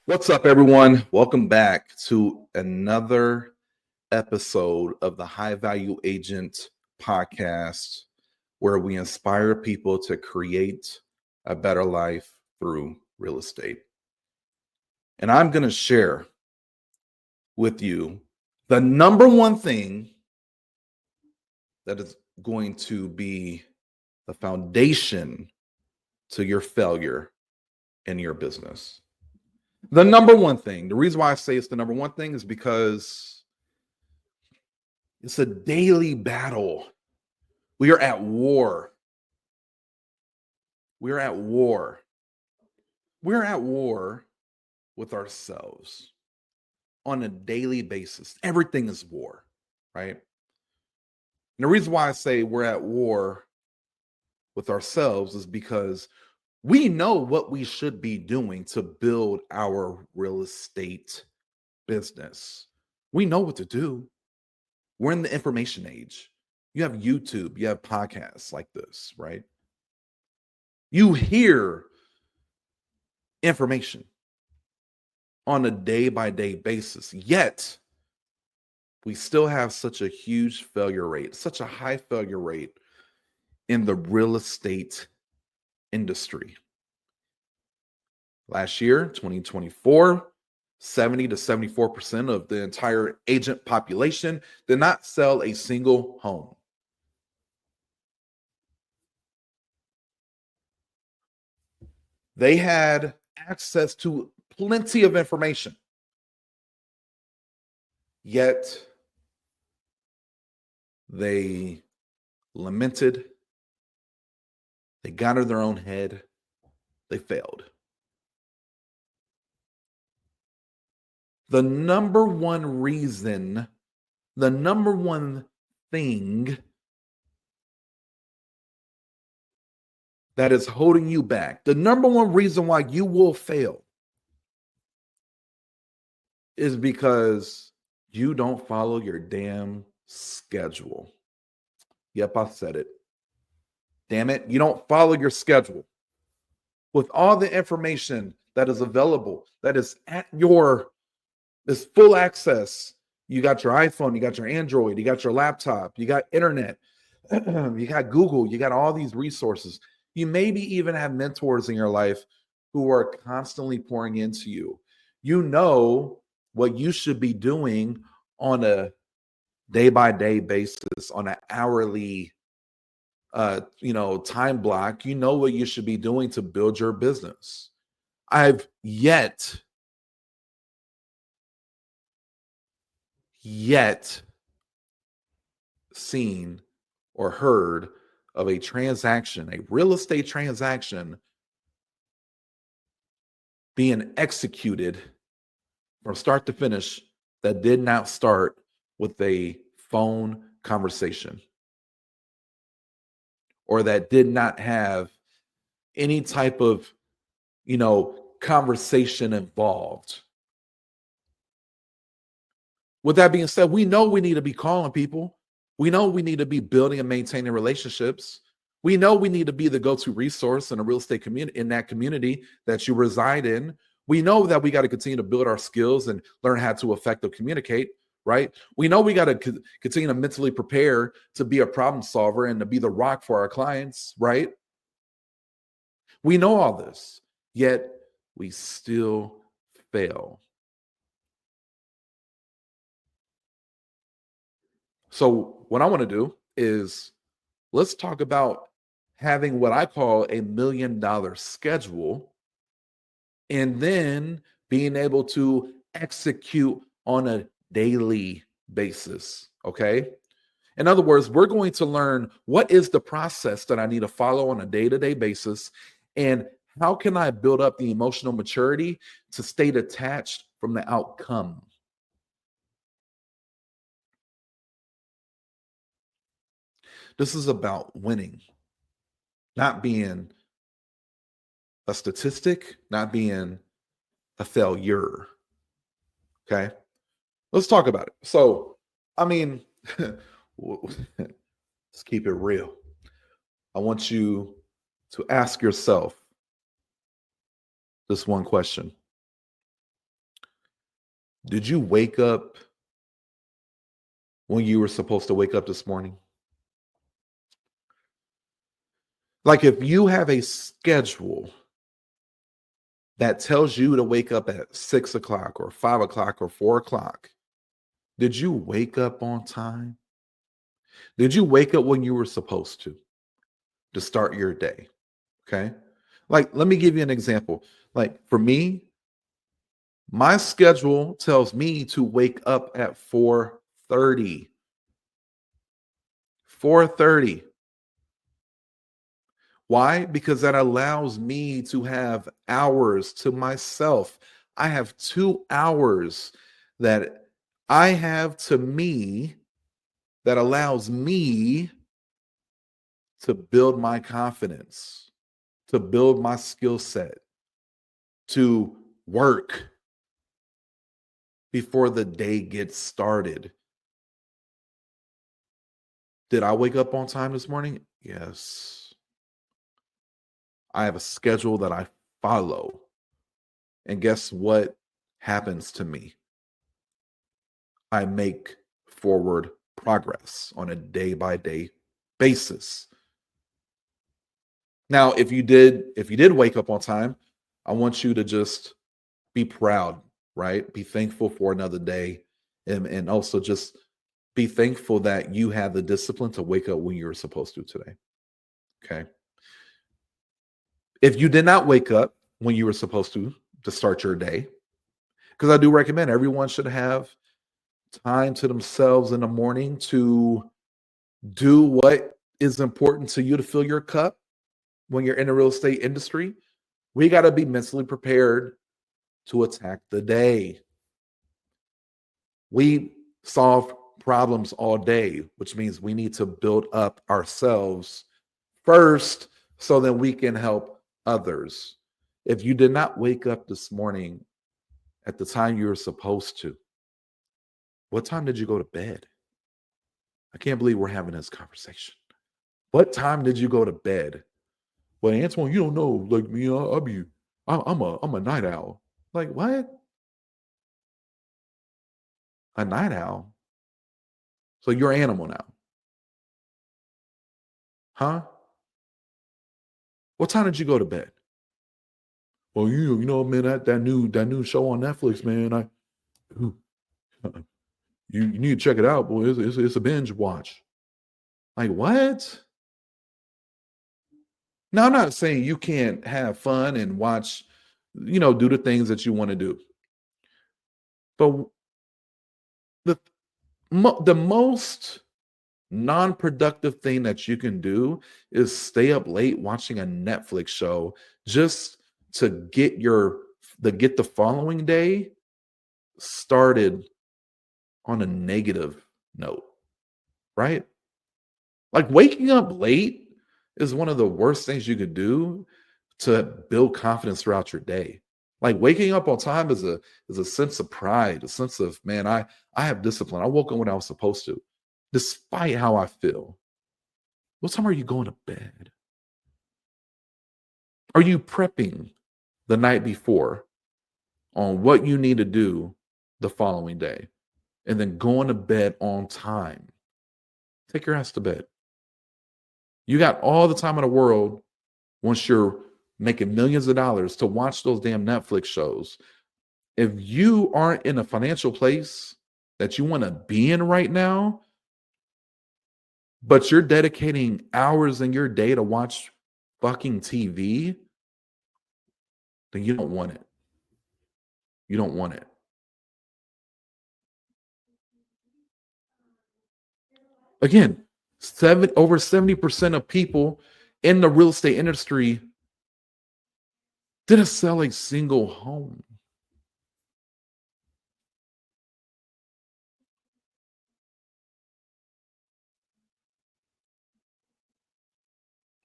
What's up, everyone? Welcome back to another episode of the High Value Agent podcast, where we inspire people to create a better life through real estate. And I'm going to share with you the number one thing that is going to be the foundation to your failure in your business. The number one thing, the reason why I say it's the number one thing is because it's a daily battle. We are at war. We're at war. We're at war with ourselves on a daily basis. Everything is war, right? And the reason why I say we're at war with ourselves is because we know what we should be doing to build our real estate business. We know what to do. We're in the information age. You have YouTube, you have podcasts like this, right? You hear information on a day by day basis, yet we still have such a huge failure rate, such a high failure rate in the real estate industry. Last year, 2024, 70 to 74% of the entire agent population did not sell a single home. They had access to plenty of information, yet they lamented, they got in their own head, they failed. The number one reason, the number one thing that is holding you back, the number one reason why you will fail is because you don't follow your damn schedule. Yep, I said it. Damn it, you don't follow your schedule. With all the information that is available, that is at your this full access. You got your iPhone, you got your Android, you got your laptop, you got internet, you got Google, you got all these resources. You maybe even have mentors in your life who are constantly pouring into you. You know what you should be doing on a day by day basis, on an hourly time block. You know what you should be doing to build your business. I've yet seen or heard of a transaction, a real estate transaction being executed from start to finish that did not start with a phone conversation or that did not have any type of, conversation involved. With that being said, we know we need to be calling people. We know we need to be building and maintaining relationships. We know we need to be the go-to resource in a real estate community, in that community that you reside in. We know that we got to continue to build our skills and learn how to effectively communicate, right? We know we got to continue to mentally prepare to be a problem solver and to be the rock for our clients, right? We know all this, yet we still fail. So what I want to do is let's talk about having what I call a $1 million schedule and then being able to execute on a daily basis. Okay. In other words, we're going to learn what is the process that I need to follow on a day-to-day basis and how can I build up the emotional maturity to stay detached from the outcome. This is about winning, not being a statistic, not being a failure. Okay. Let's talk about it. So, I mean, let's keep it real. I want you to ask yourself this one question. Did you wake up when you were supposed to wake up this morning? Like if you have a schedule that tells you to wake up at 6 o'clock or 5 o'clock or 4 o'clock, did you wake up on time? Did you wake up when you were supposed to start your day? Okay. Like, let me give you an example. Like for me, my schedule tells me to wake up at 4:30. 4:30. Why? Because that allows me to have hours to myself. I have 2 hours that I have to me that allows me to build my confidence, to build my skill set, to work before the day gets started. Did I wake up on time this morning? Yes. I have a schedule that I follow. And guess what happens to me? I make forward progress on a day by day basis. Now, if you did wake up on time, I want you to just be proud, right? Be thankful for another day, and also just be thankful that you had the discipline to wake up when you were supposed to today. Okay. If you did not wake up when you were supposed to start your day, because I do recommend everyone should have time to themselves in the morning to do what is important to you to fill your cup when you're in the real estate industry. We got to be mentally prepared to attack the day. We solve problems all day, which means we need to build up ourselves first so that we can help others. If you did not wake up this morning at the time you were supposed to, what time did you go to bed? I can't believe we're having this conversation. What time did you go to bed? Well, Antoine, you don't know. Like me, I'm a night owl. Like what? A night owl? So you're an animal now, huh? What time did you go to bed? Well, man, that new show on Netflix, man. Ooh, you need to check it out, boy. It's a binge watch. Like what? Now, I'm not saying you can't have fun and watch, do the things that you want to do, but the the most non-productive thing that you can do is stay up late watching a Netflix show just to get the following day started on a negative note, right? Like waking up late is one of the worst things you could do to build confidence throughout your day. Like waking up on time is a sense of pride, a sense of, man, I have discipline. I woke up when I was supposed to, despite how I feel. What time are you going to bed? Are you prepping the night before on what you need to do the following day and then going to bed on time? Take your ass to bed. You got all the time in the world once you're making millions of dollars to watch those damn Netflix shows. If you aren't in a financial place that you want to be in right now, but you're dedicating hours in your day to watch fucking TV, then you don't want it. You don't want it. Again, over 70% of people in the real estate industry didn't sell a single home.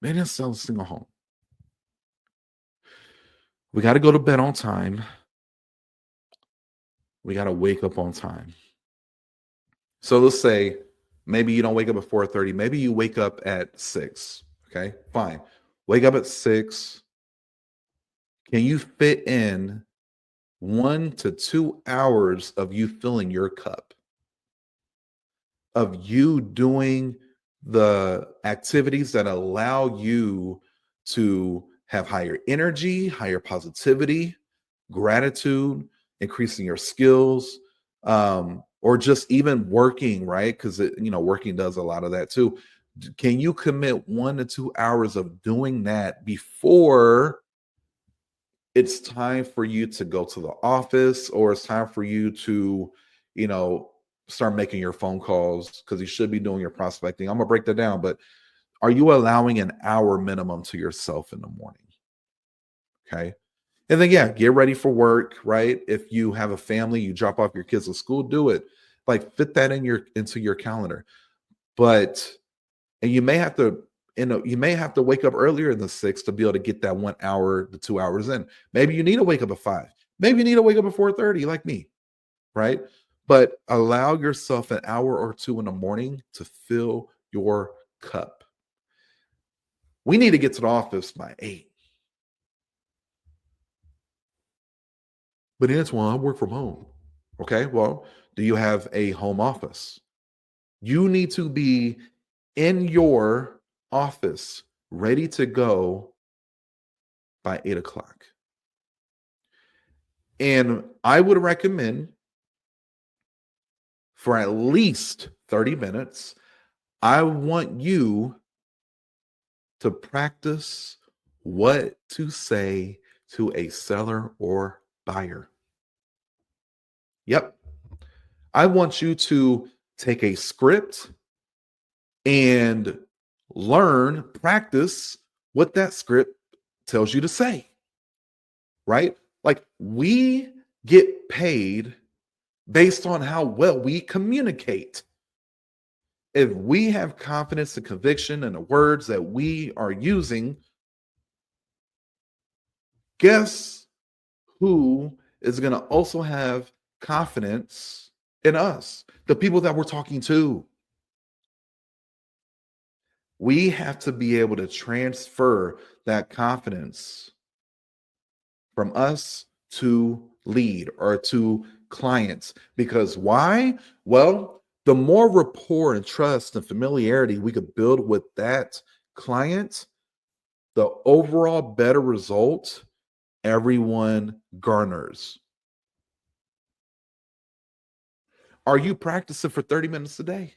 They didn't sell a single home. We got to go to bed on time. We got to wake up on time. So let's say maybe you don't wake up at 4:30. Maybe you wake up at 6. Okay, fine. Wake up at 6. Can you fit in 1 to 2 hours of you filling your cup, of you doing the activities that allow you to have higher energy, higher positivity, gratitude, increasing your skills, or just even working, right? Because working does a lot of that too. Can you commit 1 to 2 hours of doing that before it's time for you to go to the office, or it's time for you to, you know, start making your phone calls because you should be doing your prospecting? I'm gonna break that down, but are you allowing an hour minimum to yourself in the morning? Okay. And then, yeah, get ready for work, right? If you have a family, you drop off your kids at school, do it. Like fit that into your calendar. But and you may have to, you may have to wake up earlier than 6 to be able to get that 1 hour to 2 hours in. Maybe you need to wake up at 5. Maybe you need to wake up at 4:30, like me, right? But allow yourself an hour or two in the morning to fill your cup. We need to get to the office by 8. But it's, well, I work from home. Okay. Well, do you have a home office? You need to be in your office ready to go by 8 o'clock. And I would recommend for at least 30 minutes, I want you to practice what to say to a seller or buyer. Yep. I want you to take a script and practice what that script tells you to say, right? Like we get paid based on how well we communicate. If we have confidence and conviction in the words that we are using, guess who is going to also have confidence in us? The people that we're talking to. We have to be able to transfer that confidence from us to lead or to clients. Because why? Well, the more rapport and trust and familiarity we could build with that client, the overall better result everyone garners. Are you practicing for 30 minutes a day?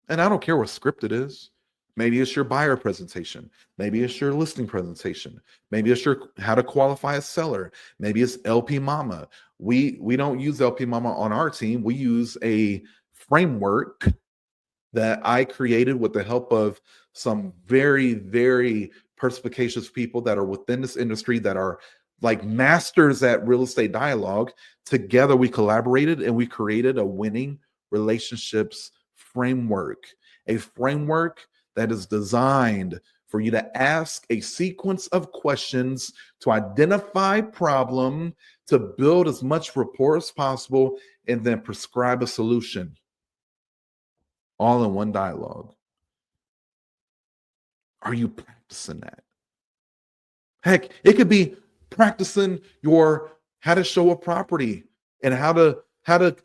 And I don't care what script it is. Maybe it's your buyer presentation. Maybe it's your listing presentation. Maybe it's your how to qualify a seller. Maybe it's LP Mama. We don't use LP Mama on our team. We use a framework that I created with the help of some very, very perspicacious people that are within this industry that are like masters at real estate dialogue. Together, we collaborated and we created a winning relationships framework, a framework that is designed for you to ask a sequence of questions to identify problem, to build as much rapport as possible, and then prescribe a solution all in one dialogue. Are you practicing that? Heck, it could be practicing your how to show a property and how to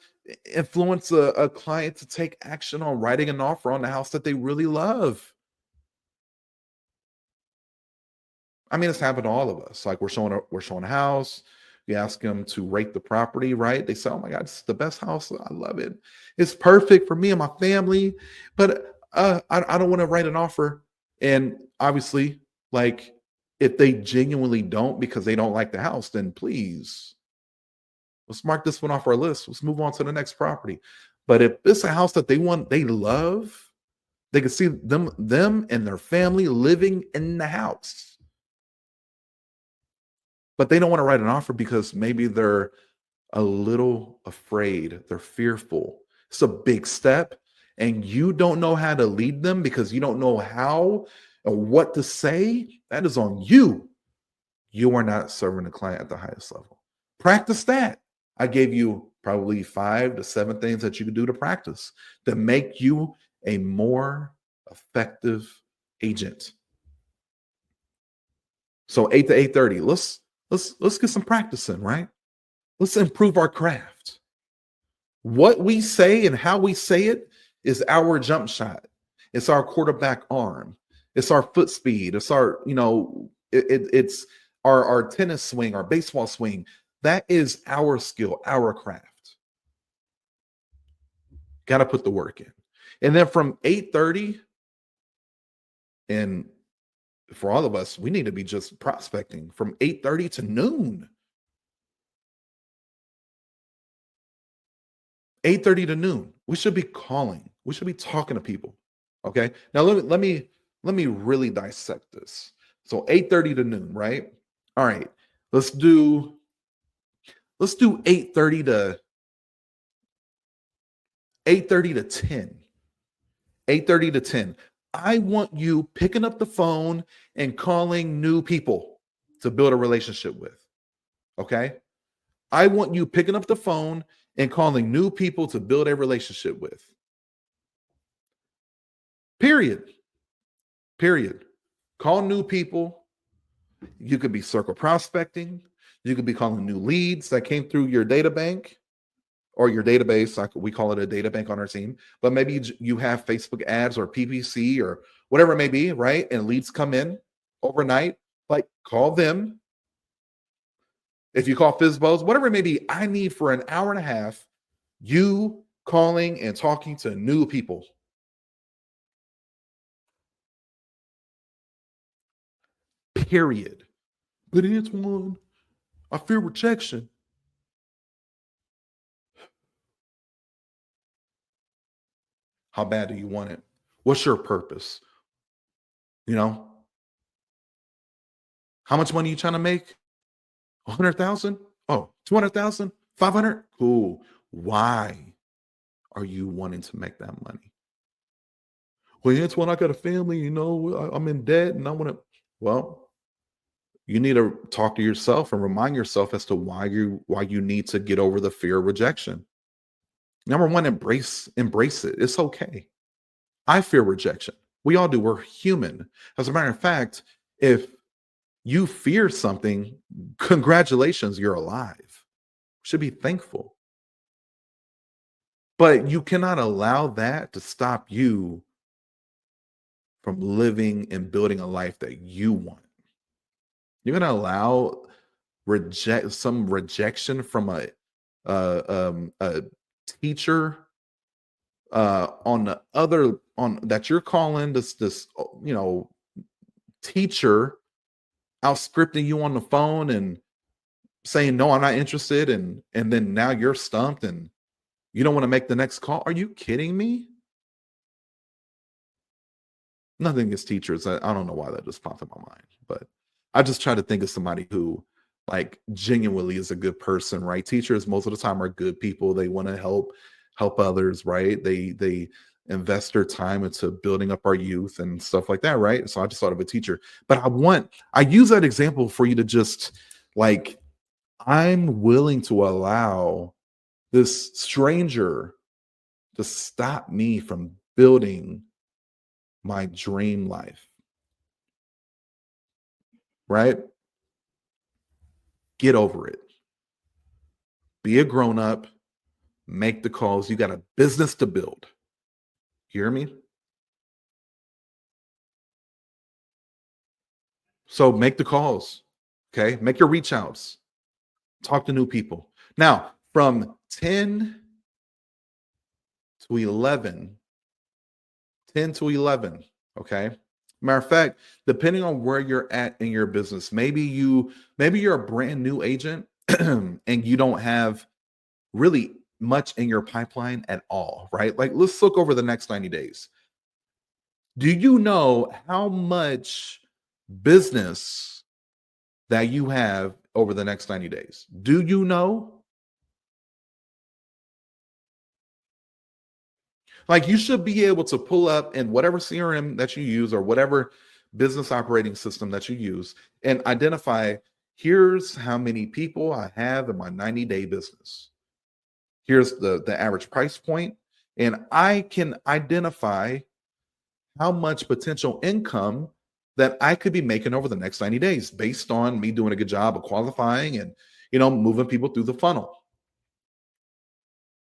influence a client to take action on writing an offer on the house that they really love. I mean, it's happened to all of us. Like we're showing a house. You ask them to rate the property, right? They say, "Oh my God, this is the best house. I love it. It's perfect for me and my family." But I don't want to write an offer. And obviously, like if they genuinely don't because they don't like the house, then please let's mark this one off our list. Let's move on to the next property. But if it's a house that they want, they love, they can see them and their family living in the house, but they don't want to write an offer because maybe they're a little afraid, they're fearful. It's a big step, and you don't know how to lead them because you don't know how or what to say. That is on you. You are not serving the client at the highest level. Practice that. I gave you probably 5 to 7 things that you can do to practice that make you a more effective agent. So 8 to 8:30. Let's get some practice in, right? Let's improve our craft. What we say and how we say it is our jump shot. It's our quarterback arm. It's our foot speed. It's our, it's our tennis swing, our baseball swing. That is our skill, our craft. Got to put the work in. And then from 8:30, and for all of us, we need to be just prospecting from 8:30 to noon. 8:30 to noon. We should be calling. We should be talking to people. Okay. Now let me really dissect this. So 8:30 to noon, right? All right. Let's do 8:30 to 8:30 to 10. 8:30 to 10. I want you picking up the phone and calling new people to build a relationship with. Okay? I want you picking up the phone and calling new people to build a relationship with. Period. Period. Call new people. You could be circle prospecting. You could be calling new leads that came through your data bank or your database. Like we call it a data bank on our team. But maybe you have Facebook ads or PPC or whatever it may be, right? And leads come in overnight. Like call them. If you call Fizzbos, whatever it may be, I need for an hour and a half you calling and talking to new people. Period. But Antoine, I fear rejection. How bad do you want it? What's your purpose? You know, how much money are you trying to make? 100,000? Oh, 200,000? 500? Cool. Why are you wanting to make that money? Well, Antoine, I got a family, I'm in debt and I want to, well, you need to talk to yourself and remind yourself as to why you need to get over the fear of rejection. Number one, embrace it. It's okay. I fear rejection. We all do. We're human. As a matter of fact, if you fear something, congratulations, you're alive. Should be thankful. But you cannot allow that to stop you from living and building a life that you want. You're going to allow some rejection from a teacher on the other on that you're calling this teacher out scripting you on the phone and saying no, I'm not interested, and then now you're stumped and you don't want to make the next call. Are you kidding me? Nothing against teachers. I don't know why that just popped in my mind, but I just try to think of somebody who like genuinely is a good person, right? Teachers most of the time are good people. They want to help others, right? They invest their time into building up our youth and stuff like that, right? So I just thought of a teacher. But I use that example for you to just like, I'm willing to allow this stranger to stop me from building my dream life, right? Get over it. Be a grown up, make the calls. You got a business to build. You hear me? So make the calls. Okay. Make your reach outs. Talk to new people. Now, from 10 to 11, 10 to 11. Okay. Matter of fact, depending on where you're at in your business, maybe you're a brand new agent and you don't have really much in your pipeline at all, right? Like let's look over the next 90 days. Do you know how much business that you have over the next 90 days? Do you know? Like you should be able to pull up in whatever CRM that you use or whatever business operating system that you use and identify here's how many people I have in my 90-day business. Here's the average price point, and I can identify how much potential income that I could be making over the next 90 days based on me doing a good job of qualifying and, moving people through the funnel.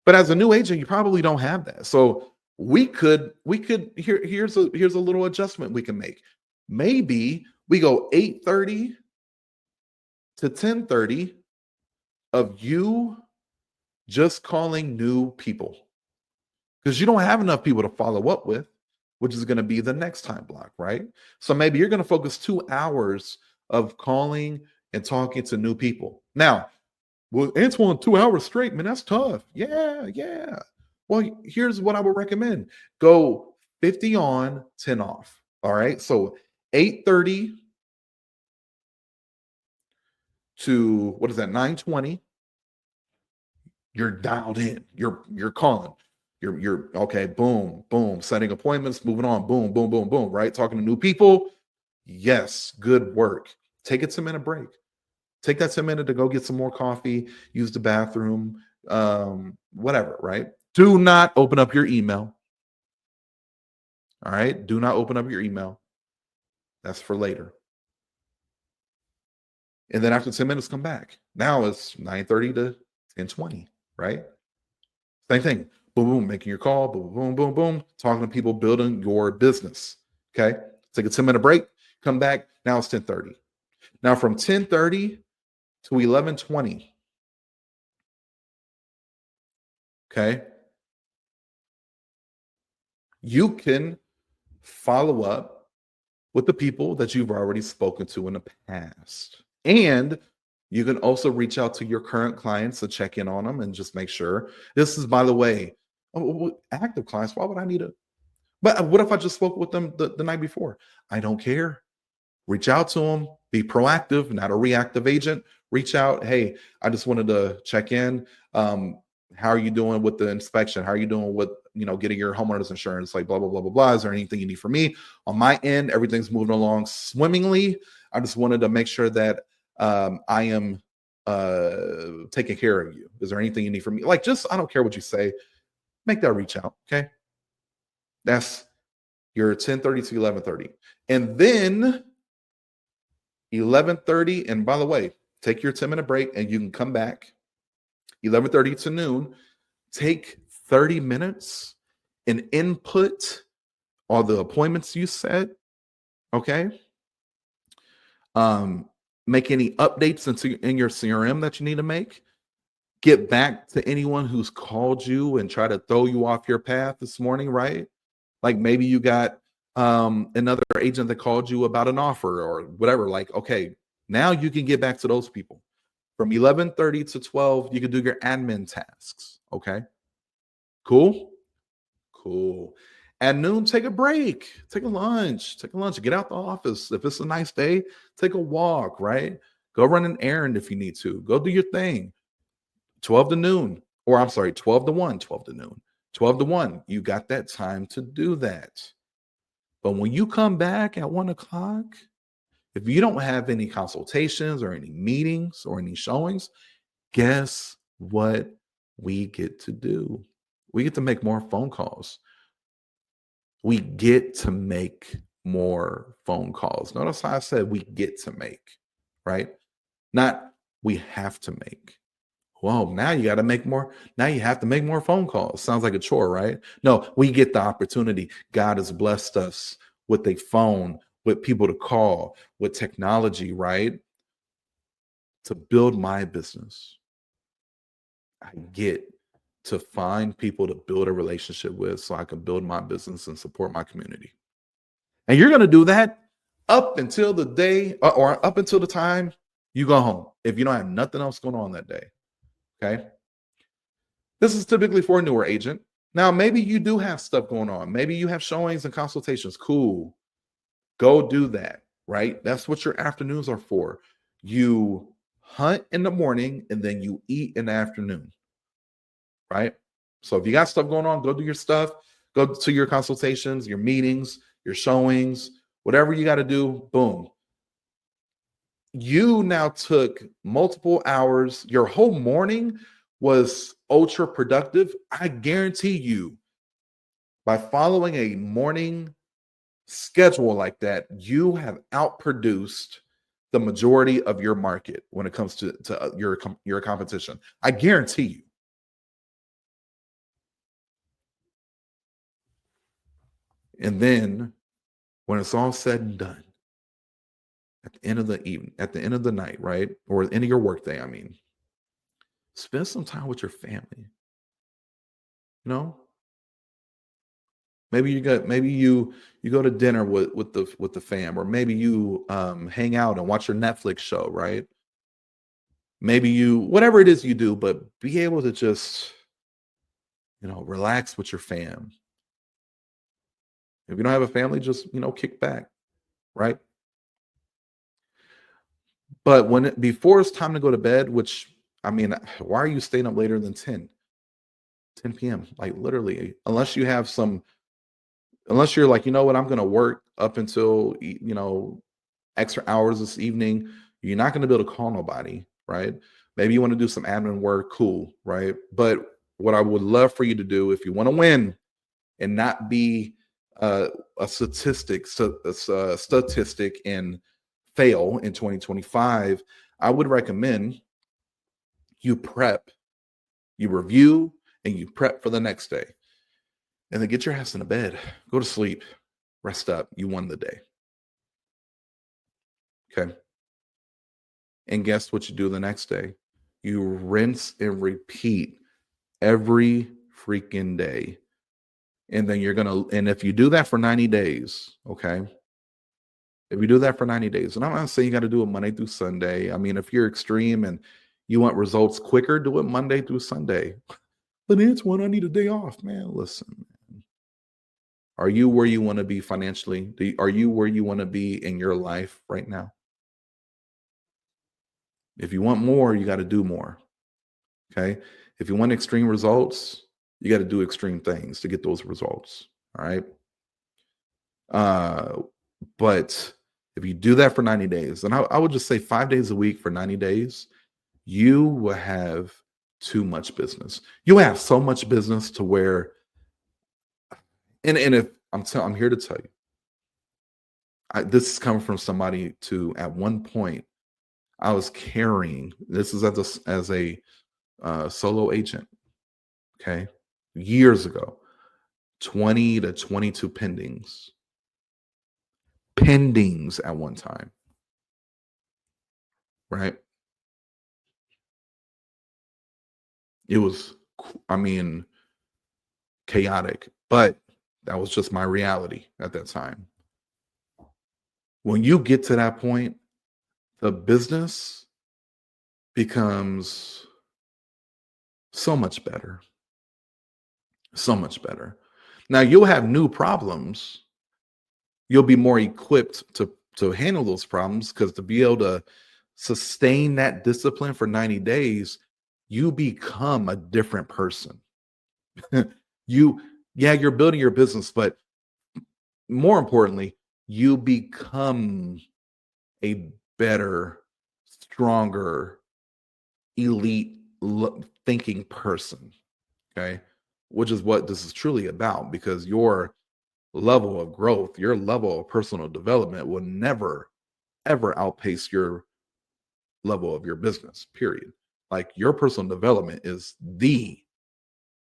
But as a new agent, you probably don't have that. So here's a little adjustment we can make. Maybe we go 8:30 to 10:30 of you just calling new people, because you don't have enough people to follow up with, which is going to be the next time block, right? So maybe you're going to focus 2 hours of calling and talking to new people. Now, well, Antoine, 2 hours straight, man, that's tough. Yeah, yeah. Well, here's what I would recommend: go 50 on, 10 off. All right. So 8:30 to what is that? 9:20. You're dialed in. You're calling. You're okay. Boom, boom. Setting appointments. Moving on. Boom, boom, boom, boom. Right. Talking to new people. Yes. Good work. Take a 10-minute break. Take that 10 minutes to go get some more coffee. Use the bathroom. Whatever. Right. Do not open up your email. All right. Do not open up your email. That's for later. And then after 10 minutes, come back. Now it's 9:30 to 10:20. Right. Same thing. Boom, boom, making your call. Boom, boom, boom, boom. Talking to people, building your business. Okay. Take a 10-minute break. Come back. Now it's 10:30. Now from 10:30 to 11:20. Okay. You can follow up with the people that you've already spoken to in the past. And you can also reach out to your current clients to check in on them and just make sure. This is, by the way, active clients. Why would I need a? But what if I just spoke with them the night before? I don't care. Reach out to them. Be proactive, not a reactive agent. Reach out. Hey, I just wanted to check in. How are you doing with the inspection? How are you doing with getting your homeowner's insurance? Like blah blah blah blah blah. Is there anything you need from me? On my end, everything's moving along swimmingly. I just wanted to make sure that I am taking care of you. Is there anything you need from me? Like, just I don't care what you say. Make that reach out. Okay, that's your 10:30 to 11:30, and then 11:30. And by the way, take your 10-minute break, and you can come back 11:30 to noon. Take 30 minutes and input all the appointments you set. Okay. Make any updates in your CRM that you need to make. Get back to anyone who's called you and try to throw you off your path this morning, right? Like maybe you got another agent that called you about an offer or whatever. Like, okay, now you can get back to those people. From 11:30 to 12, you can do your admin tasks. Okay. Cool. Cool. At noon, take a break, take a lunch, get out the office. If it's a nice day, take a walk, right? Go run an errand if you need to. Go do your thing. 12 to noon, or I'm sorry, 12 to 1, 12 to noon, 12 to 1. You got that time to do that. But when you come back at 1 o'clock, if you don't have any consultations or any meetings or any showings, guess what we get to do? We get to make more phone calls. We get to make more phone calls. Notice how I said we get to make, right? Not we have to make. Well, now you got to make more. Now you have to make more phone calls. Sounds like a chore, right? No, we get the opportunity. God has blessed us with a phone, with people to call, with technology, right? To build my business. I get to find people to build a relationship with so I can build my business and support my community. And you're going to do that up until the day or up until the time you go home if you don't have nothing else going on that day. Okay. This is typically for a newer agent. Now, maybe you do have stuff going on. Maybe you have showings and consultations. Cool. Go do that, right? That's what your afternoons are for. You hunt in the morning and then you eat in the afternoon, right? So if you got stuff going on, go do your stuff. Go to your consultations, your meetings, your showings, whatever you got to do, boom. You now took multiple hours. Your whole morning was ultra productive. I guarantee you, by following a morning schedule like that, you have outproduced the majority of your market when it comes to your competition. I guarantee you. And then when it's all said and done, at the end of the evening, at the end of the night, right? Or the end of your workday, I mean, spend some time with your family. You know, maybe you go to dinner with the fam, or maybe you hang out and watch your Netflix show, right? Maybe you whatever it is you do, but be able to just relax with your fam. If you don't have a family, just kick back, right? But before it's time to go to bed, which I mean, why are you staying up later than 10 p.m.? Like literally, unless you're like, you know what, I'm gonna work up until extra hours this evening, you're not gonna be able to call nobody, right? Maybe you want to do some admin work, cool, right? But what I would love for you to do if you want to win and not be uh, a statistic and fail in 2025, I would recommend you prep, you review, and you prep for the next day. And then get your ass in the bed, go to sleep, rest up. You won the day. Okay. And guess what you do the next day? You rinse and repeat every freaking day. And then and if you do that for 90 days, okay, if you do that for 90 days, and I'm not saying you got to do it Monday through Sunday. I mean, if you're extreme and you want results quicker, do it Monday through Sunday. But it's when I need a day off, man. Listen, man. Are you where you want to be financially? Are you where you want to be in your life right now? If you want more, you got to do more. Okay. If you want extreme results, you got to do extreme things to get those results. All right. Uh, but if you do that for 90 days, and I would just say 5 days a week for 90 days, you will have too much business. You have so much business to where, and if I'm here to tell you, this is coming from somebody to at one point I was carrying. This is as a solo agent. Okay, years ago, 20 to 22 pendings at one time, right? It was, I mean, chaotic, but that was just my reality at that time. When you get to that point, the business becomes so much better, so much better. Now you'll have new problems. You'll be more equipped to handle those problems because to be able to sustain that discipline for 90 days, you become a different person. you yeah, you're building your business, but more importantly, you become a better, stronger, elite thinking person. Okay. Which is what this is truly about because your level of growth, your level of personal development will never, ever outpace your level of your business, period. Like your personal development is the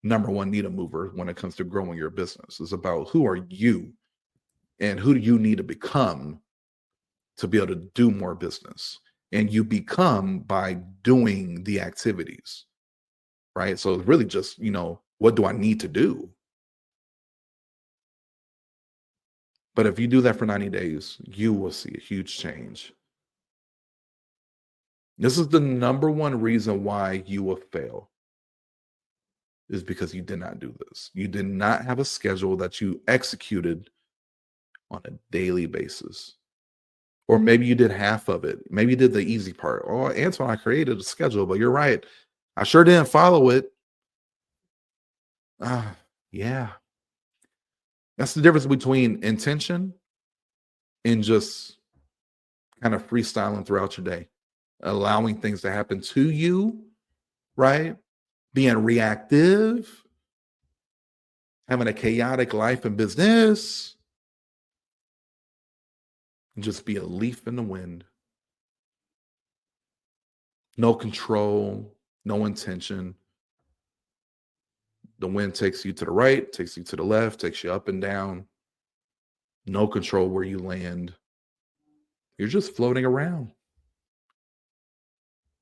number one needle mover when it comes to growing your business. It's about who are you and who do you need to become to be able to do more business. And you become by doing the activities, right? So it's really just, what do I need to do? But if you do that for 90 days, you will see a huge change. This is the number one reason why you will fail is because you did not do this. You did not have a schedule that you executed on a daily basis. Or maybe you did half of it. Maybe you did the easy part. Oh, Antoine, I created a schedule, but you're right. I sure didn't follow it. Yeah. That's the difference between intention and just kind of freestyling throughout your day, allowing things to happen to you, right? Being reactive, having a chaotic life and business, and just be a leaf in the wind. No control, no intention. The wind takes you to the right, takes you to the left, takes you up and down. No control where you land. You're just floating around,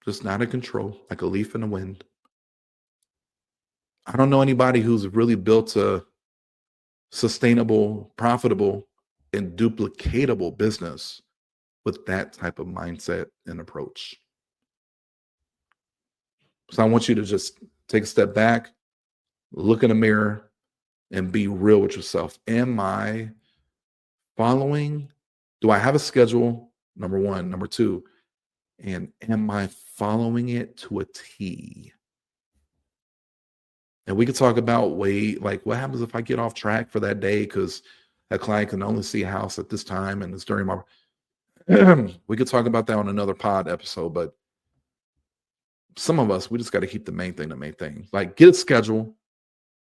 just not in control, like a leaf in the wind. I don't know anybody who's really built a sustainable, profitable, and duplicatable business with that type of mindset and approach. So I want you to just take a step back, look in the mirror, and be real with yourself. Am I following? Do I have a schedule? Number one. Number two, and am I following it to a T? And we could talk about like what happens if I get off track for that day because a client can only see a house at this time and it's during my we could talk about that on another pod episode, but some of us, we just got to keep the main thing the main thing. Like get a schedule.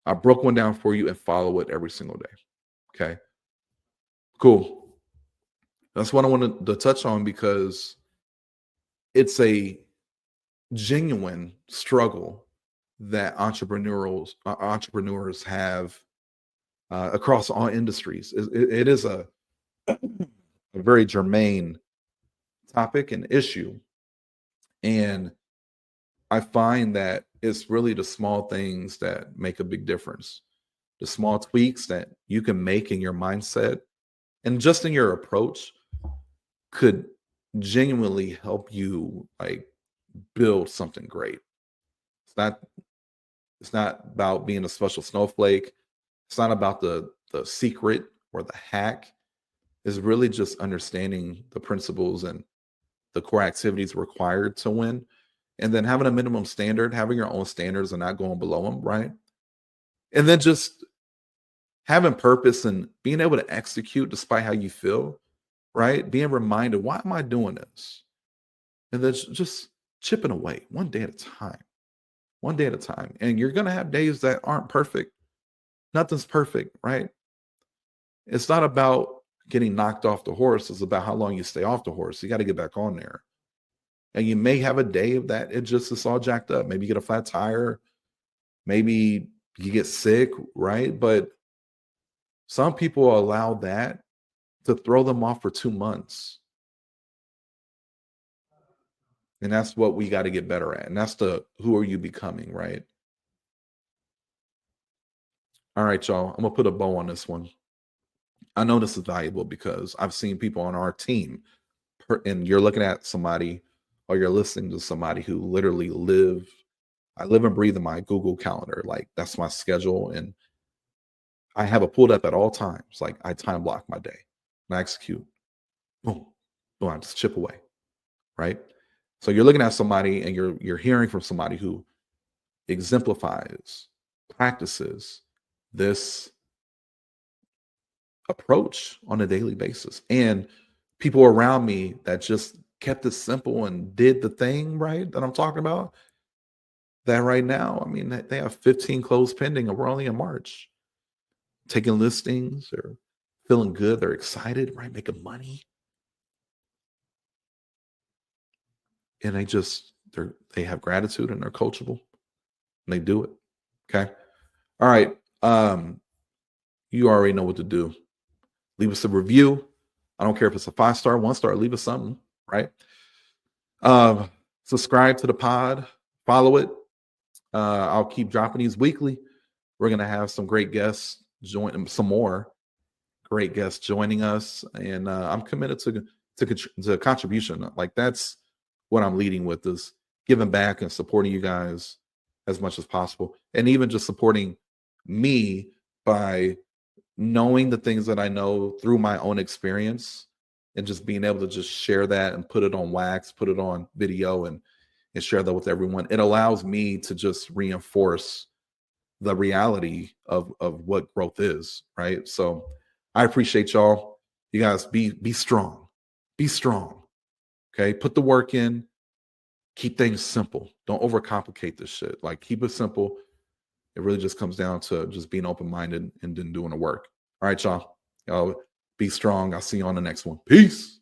I broke one down for you and follow it every single day. Okay. Cool. That's what I wanted to touch on because it's a genuine struggle that entrepreneurs have across all industries. It is a very germane topic and issue. And I find that it's really the small things that make a big difference. The small tweaks that you can make in your mindset and just in your approach could genuinely help you like build something great. It's not about being a special snowflake. It's not about the secret or the hack. It's really just understanding the principles and the core activities required to win. And then having a minimum standard, having your own standards and not going below them, right? And then just having purpose and being able to execute despite how you feel, right? Being reminded, why am I doing this? And then just chipping away one day at a time, one day at a time. And you're going to have days that aren't perfect. Nothing's perfect, right? It's not about getting knocked off the horse. It's about how long you stay off the horse. You got to get back on there. And you may have a day of that. It's all jacked up. Maybe you get a flat tire. Maybe you get sick, right? But some people allow that to throw them off for 2 months. And that's what we got to get better at. And that's who are you becoming, right? All right, y'all. I'm going to put a bow on this one. I know this is valuable because I've seen people on our team, and you're looking at somebody or you're listening to somebody who literally I live and breathe in my Google Calendar. Like that's my schedule. And I have it pulled up at all times. Like I time block my day and I execute. Boom, boom, I just chip away. Right. So you're looking at somebody and you're hearing from somebody who exemplifies, practices this approach on a daily basis. And people around me that just kept it simple and did the thing right that I'm talking about. That right now, I mean, they have 15 closed pending and we're only in March. Taking listings, they're feeling good, they're excited, right? Making money. And they have gratitude and they're coachable and they do it. Okay. All right. You already know what to do. Leave us a review. I don't care if it's a 5-star, 1-star, leave us something, right? Subscribe to the pod, follow it. I'll keep dropping these weekly. We're going to have some great guests some more great guests joining us. And I'm committed to contribution. Like that's what I'm leading with is giving back and supporting you guys as much as possible. And even just supporting me by knowing the things that I know through my own experience and just being able to just share that and put it on wax, put it on video and share that with everyone. It allows me to just reinforce the reality of what growth is, right? So I appreciate y'all. You guys be strong. Be strong. Okay? Put the work in. Keep things simple. Don't overcomplicate this shit. Like keep it simple. It really just comes down to just being open-minded and then doing the work. All right, y'all. Y'all be strong. I'll see you on the next one. Peace.